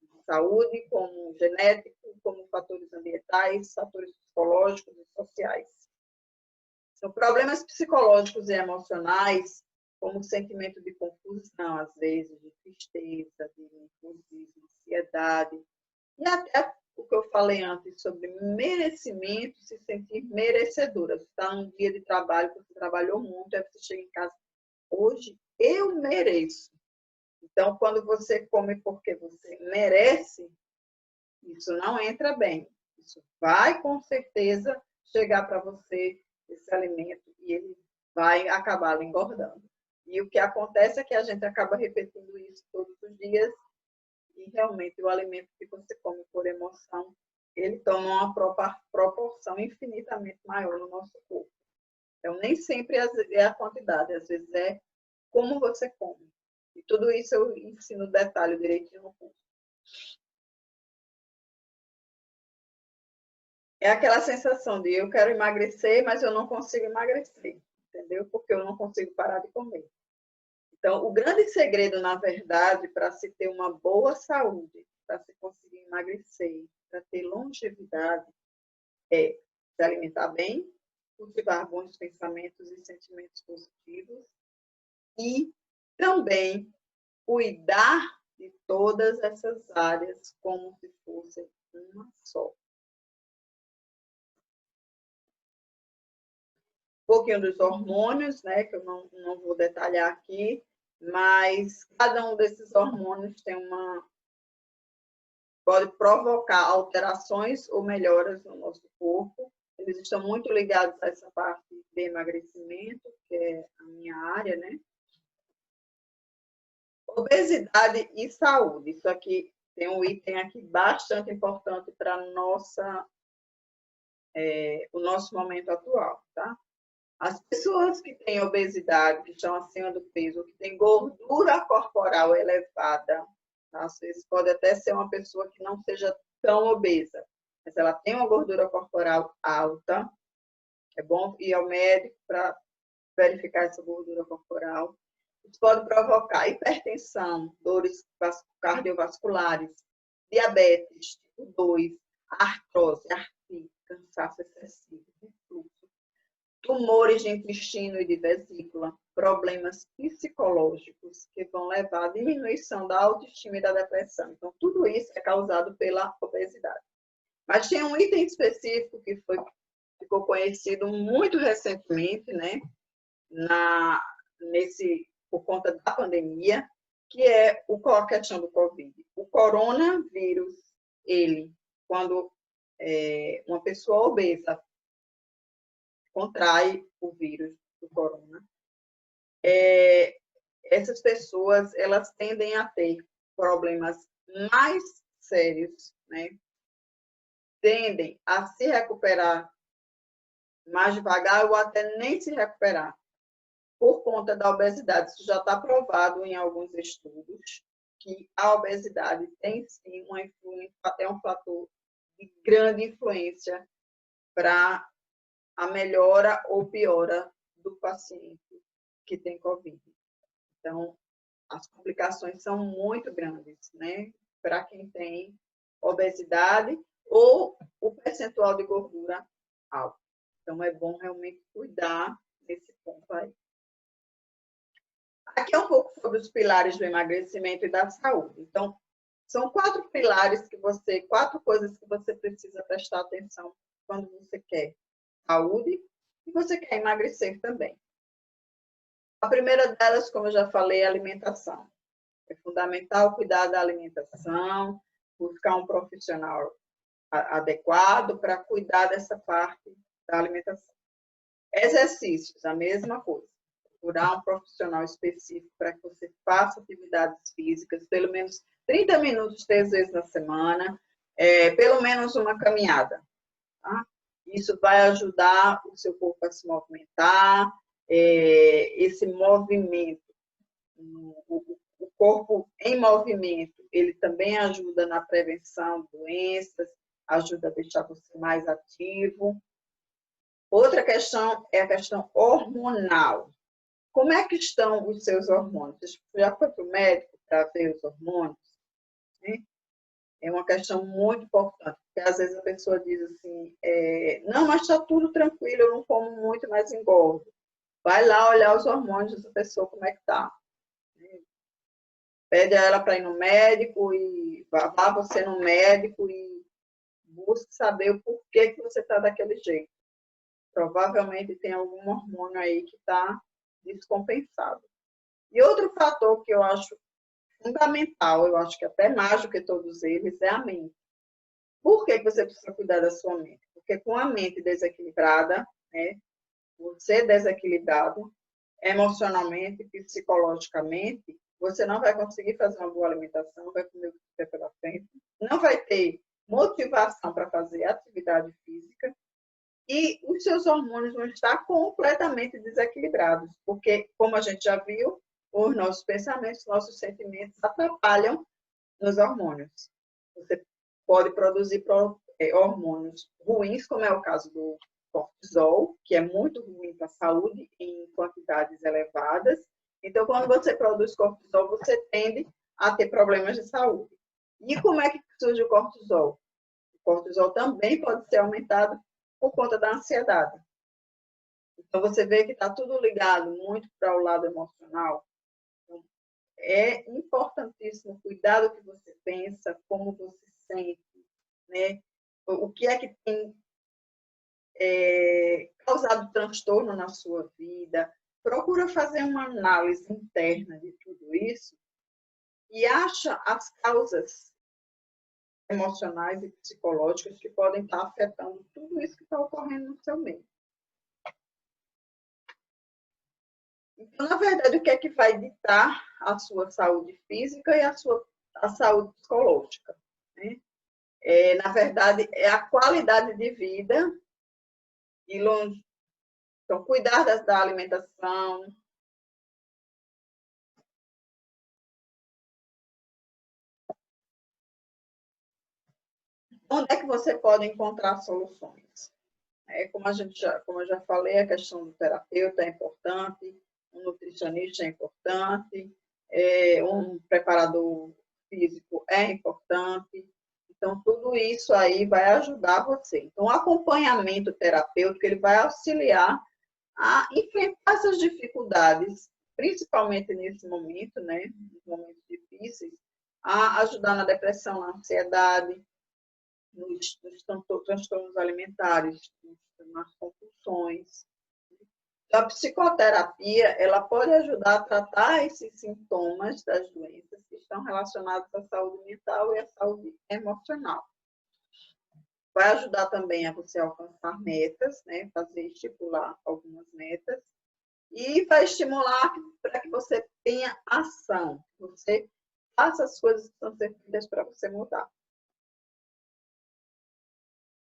de saúde, como genéticos, como fatores ambientais, fatores psicológicos e sociais. São problemas psicológicos e emocionais, como o sentimento de confusão, às vezes, de tristeza, de nervosismo, ansiedade, e até o que eu falei antes sobre merecimento, se sentir merecedora. Você está num dia de trabalho, você trabalhou muito, aí você chega em casa, hoje eu mereço. Então, quando você come porque você merece, isso não entra bem. Isso vai, com certeza, chegar para você esse alimento e ele vai acabar engordando. E o que acontece é que a gente acaba repetindo isso todos os dias e realmente o alimento que você come por emoção, ele toma uma proporção infinitamente maior no nosso corpo. Então, nem sempre é a quantidade, às vezes é como você come. E tudo isso eu ensino detalhe direitinho no curso. É aquela sensação de eu quero emagrecer, mas eu não consigo emagrecer, entendeu? Porque eu não consigo parar de comer. Então, o grande segredo, na verdade, para se ter uma boa saúde, para se conseguir emagrecer, para ter longevidade, é se alimentar bem, cultivar bons pensamentos e sentimentos positivos e também cuidar de todas essas áreas como se fosse uma só. Um pouquinho dos hormônios, né, que eu não vou detalhar aqui, mas cada um desses hormônios pode provocar alterações ou melhoras no nosso corpo. Eles estão muito ligados a essa parte de emagrecimento, que é a minha área, né? Obesidade e saúde. Isso aqui tem um item aqui bastante importante para o nosso momento atual, tá? As pessoas que têm obesidade, que estão acima do peso, que têm gordura corporal elevada, às vezes pode até ser uma pessoa que não seja tão obesa, mas ela tem uma gordura corporal alta, é bom ir ao médico para verificar essa gordura corporal. Isso pode provocar hipertensão, dores cardiovasculares, diabetes tipo 2, artrose, artrite, cansaço excessivo, refluxo, tumores de intestino e de vesícula, problemas psicológicos que vão levar à diminuição da autoestima e da depressão. Então, tudo isso é causado pela obesidade. Mas tem um item específico que ficou conhecido muito recentemente, né, por conta da pandemia, que é a questão do Covid. O coronavírus, quando uma pessoa obesa contrai o vírus do corona, essas pessoas elas tendem a ter problemas mais sérios, né? Tendem a se recuperar mais devagar ou até nem se recuperar por conta da obesidade. Isso já está provado em alguns estudos que a obesidade tem sim é um fator de grande influência para a melhora ou piora do paciente que tem Covid. Então, as complicações são muito grandes, né? Para quem tem obesidade ou o percentual de gordura alto. Então, é bom realmente cuidar desse ponto aí. Aqui é um pouco sobre os pilares do emagrecimento e da saúde. Então, são 4 pilares quatro coisas que você precisa prestar atenção quando você quer saúde e você quer emagrecer também. A primeira delas, como eu já falei, é a alimentação. É fundamental cuidar da alimentação, buscar um profissional adequado para cuidar dessa parte da alimentação. Exercícios, a mesma coisa. Procurar um profissional específico para que você faça atividades físicas, pelo menos 30 minutos, 3 vezes na semana, pelo menos uma caminhada. Tá? Isso vai ajudar o seu corpo a se movimentar, esse movimento, o corpo em movimento, ele também ajuda na prevenção de doenças, ajuda a deixar você mais ativo. Outra questão é a questão hormonal. Como é que estão os seus hormônios? Você já foi para o médico para ver os hormônios? É uma questão muito importante, porque às vezes a pessoa diz assim, não, mas está tudo tranquilo, eu não como muito, mas engordo. Vai lá olhar os hormônios dessa pessoa, como é que está. Pede a ela para ir no médico e vá você no médico e busque saber o porquê que você está daquele jeito. Provavelmente tem algum hormônio aí que está descompensado. E outro fator que eu acho fundamental, eu acho que até mais do que todos eles, é a mente. Por que você precisa cuidar da sua mente? Porque com a mente desequilibrada, né, você desequilibrado emocionalmente, psicologicamente, você não vai conseguir fazer uma boa alimentação, vai comer o que tiver pela frente, não vai ter motivação para fazer atividade física e os seus hormônios vão estar completamente desequilibrados, porque, como a gente já viu, os nossos pensamentos, nossos sentimentos atrapalham nos hormônios. Você pode produzir hormônios ruins, como é o caso do cortisol, que é muito ruim para a saúde em quantidades elevadas. Então, quando você produz cortisol, você tende a ter problemas de saúde. E como é que surge o cortisol? O cortisol também pode ser aumentado por conta da ansiedade. Então, você vê que está tudo ligado muito para o lado emocional. Então, é importantíssimo cuidar do que você pensa, como você sente, né? O que é que tem causado transtorno na sua vida. Procura fazer uma análise interna de tudo isso e acha as causas emocionais e psicológicas que podem estar afetando tudo isso que está ocorrendo no seu meio. Então, na verdade, o que é que vai ditar a sua saúde física e a saúde psicológica? Né? Na verdade, é a qualidade de vida e Então, cuidar da alimentação. Onde é que você pode encontrar soluções? Como eu já falei, a questão do terapeuta é importante, um nutricionista é importante, um preparador físico é importante. Então, tudo isso aí vai ajudar você. Então, o acompanhamento terapêutico, ele vai auxiliar a enfrentar essas dificuldades, principalmente nesse momento, né, nos momentos difíceis, a ajudar na depressão, na ansiedade, nos transtornos alimentares, nas compulsões. Então, a psicoterapia, ela pode ajudar a tratar esses sintomas das doenças que estão relacionados à saúde mental e à saúde emocional. Vai ajudar também a você alcançar metas, né? Fazer estipular algumas metas. E vai estimular para que você tenha ação, que você faça as coisas que são feitas para você mudar.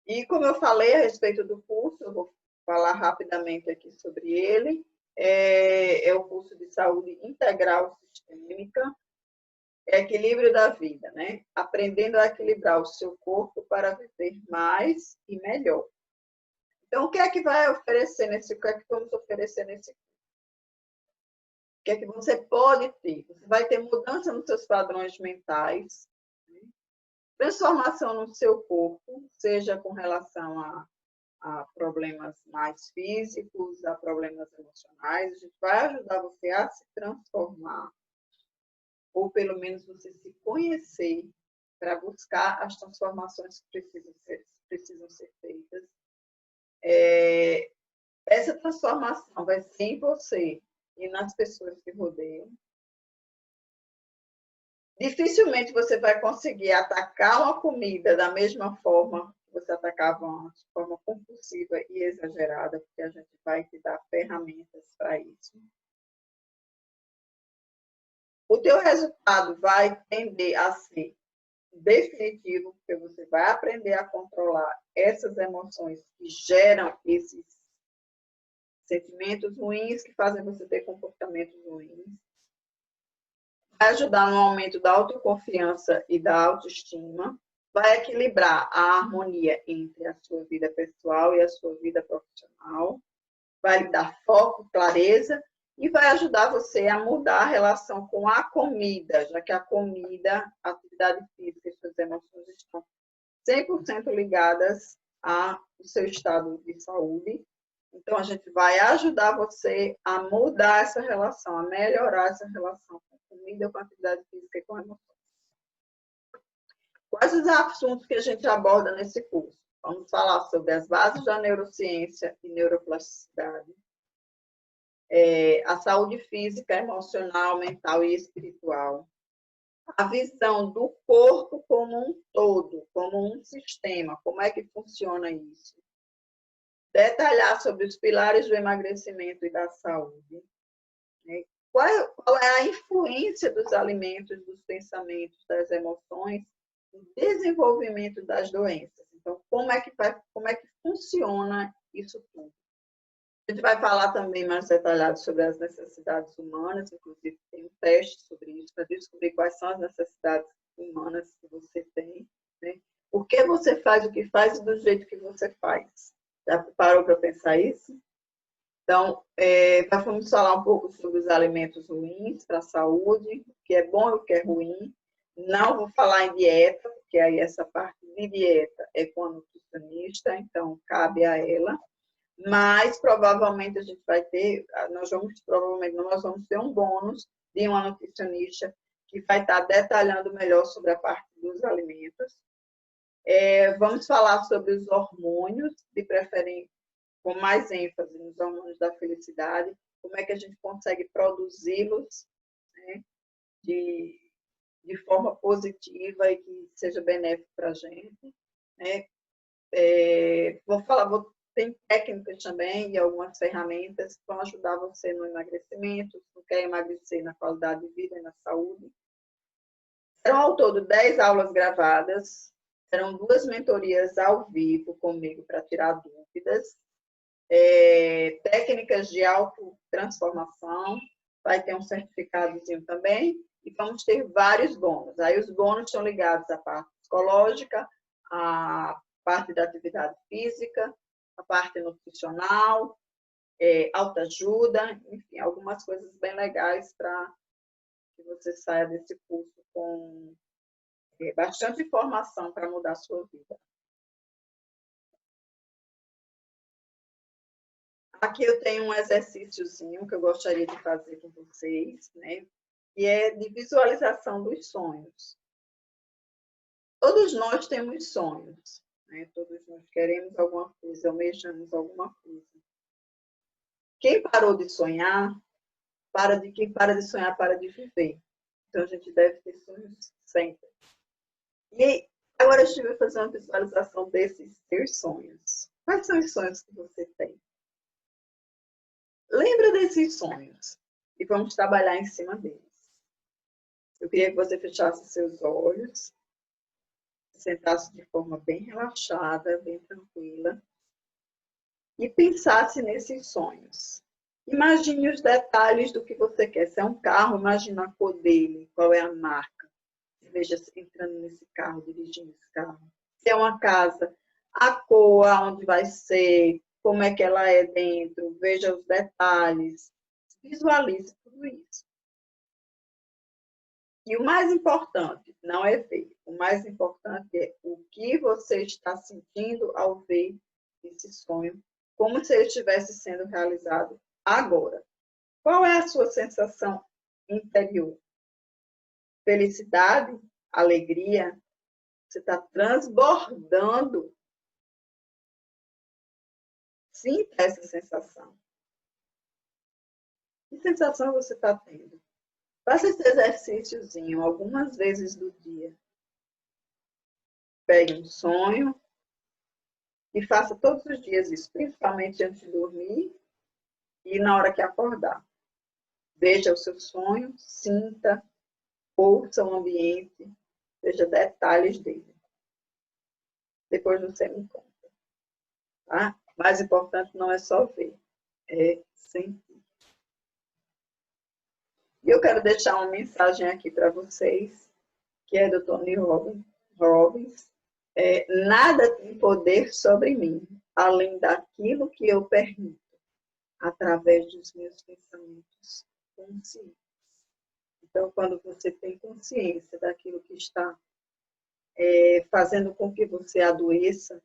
E como eu falei a respeito do curso, eu vou falar rapidamente aqui sobre ele. É o curso de saúde integral sistêmica, equilíbrio da vida, né? Aprendendo a equilibrar o seu corpo para viver mais e melhor. Então, o que é que vai oferecer nesse, o que é que vamos oferecer nesse curso? O que é que você pode ter? Você vai ter mudança nos seus padrões mentais, né? Transformação no seu corpo, seja com relação a problemas mais físicos, a problemas emocionais. A gente vai ajudar você a se transformar, ou pelo menos você se conhecer para buscar as transformações que precisam ser feitas. Essa transformação vai ser em você e nas pessoas que rodeiam. Dificilmente você vai conseguir atacar uma comida da mesma forma que você atacava antes, de forma compulsiva e exagerada, porque a gente vai te dar ferramentas para isso. O teu resultado vai tender a ser definitivo, porque você vai aprender a controlar essas emoções que geram esses sentimentos ruins, que fazem você ter comportamentos ruins. Vai ajudar no aumento da autoconfiança e da autoestima. Vai equilibrar a harmonia entre a sua vida pessoal e a sua vida profissional. Vai lhe dar foco, clareza e vai ajudar você a mudar a relação com a comida, já que a comida, a atividade física e suas emoções estão 100% ligadas ao seu estado de saúde. Então, a gente vai ajudar você a mudar essa relação, a melhorar essa relação com a comida, com a atividade física e com a emoção. Quais os assuntos que a gente aborda nesse curso? Vamos falar sobre as bases da neurociência e neuroplasticidade, a saúde física, emocional, mental e espiritual, a visão do corpo como um todo, como um sistema, como é que funciona isso. Detalhar sobre os pilares do emagrecimento e da saúde. Né? Qual é a influência dos alimentos, dos pensamentos, das emoções no desenvolvimento das doenças? Então, como é que funciona isso tudo? A gente vai falar também mais detalhado sobre as necessidades humanas, inclusive tem um teste sobre isso, para descobrir quais são as necessidades humanas que você tem, né? Por que você faz o que faz e do jeito que você faz? Já parou para pensar isso? Então, vamos falar um pouco sobre os alimentos ruins para a saúde, o que é bom e o que é ruim. Não vou falar em dieta, porque aí essa parte de dieta é com a nutricionista, então cabe a ela. Mas provavelmente a gente vai ter, nós vamos ter um bônus de uma nutricionista que vai estar detalhando melhor sobre a parte dos alimentos. Vamos falar sobre os hormônios, de preferência com mais ênfase nos hormônios da felicidade, como é que a gente consegue produzi-los, né, de forma positiva e que seja benéfico para a gente. Né? Tem técnicas também e algumas ferramentas que vão ajudar você no emagrecimento, se não quer emagrecer na qualidade de vida e na saúde. Serão ao todo 10 aulas gravadas, serão 2 mentorias ao vivo comigo para tirar dúvidas. técnicas de autotransformação, vai ter um certificadozinho também, e vamos ter vários bônus. Aí os bônus são ligados à parte psicológica, à parte da atividade física, à parte nutricional, autoajuda, enfim, algumas coisas bem legais para que você saia desse curso com bastante informação para mudar a sua vida. Aqui eu tenho um exercíciozinho que eu gostaria de fazer com vocês, né? Que é de visualização dos sonhos. Todos nós temos sonhos, né? Todos nós queremos alguma coisa, almejamos alguma coisa. Quem parou de sonhar, quem para de sonhar, para de viver. Então, a gente deve ter sonhos sempre. E agora eu estive fazendo uma visualização desses seus sonhos. Quais são os sonhos que você tem? Lembra desses sonhos e vamos trabalhar em cima deles. Eu queria que você fechasse seus olhos, sentasse de forma bem relaxada, bem tranquila e pensasse nesses sonhos. Imagine os detalhes do que você quer. Se é um carro, imagine a cor dele, qual é a marca. Veja entrando nesse carro, dirigindo esse carro. Se é uma casa, a cor, onde vai ser, como é que ela é dentro, veja os detalhes, visualize tudo isso. E o mais importante não é ver, o mais importante é o que você está sentindo ao ver esse sonho, como se ele estivesse sendo realizado agora. Qual é a sua sensação interior? Felicidade? Alegria? Você está transbordando. Sinta essa sensação. Que sensação você está tendo? Faça esse exercíciozinho algumas vezes do dia. Pegue um sonho e faça todos os dias isso, principalmente antes de dormir e na hora que acordar. Veja o seu sonho, sinta, ouça o ambiente, veja detalhes dele. Depois você me conta. Tá? O mais importante não é só ver, é sentir. E eu quero deixar uma mensagem aqui para vocês, que é do Tony Robbins. Nada tem poder sobre mim, além daquilo que eu permito, através dos meus pensamentos conscientes. Então, quando você tem consciência daquilo que está fazendo com que você adoeça,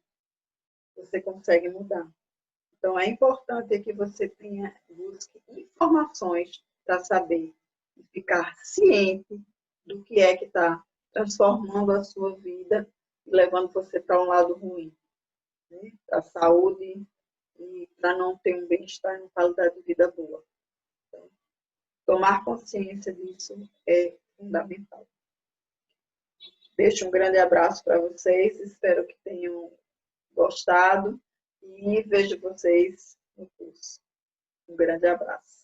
você consegue mudar. Então, é importante que você busque informações para saber e ficar ciente do que é que está transformando a sua vida e levando você para um lado ruim, né? Para a saúde e para não ter um bem-estar e uma qualidade de vida boa. Então, tomar consciência disso é fundamental. Deixo um grande abraço para vocês, espero que tenham gostado e vejo vocês no curso. Um grande abraço.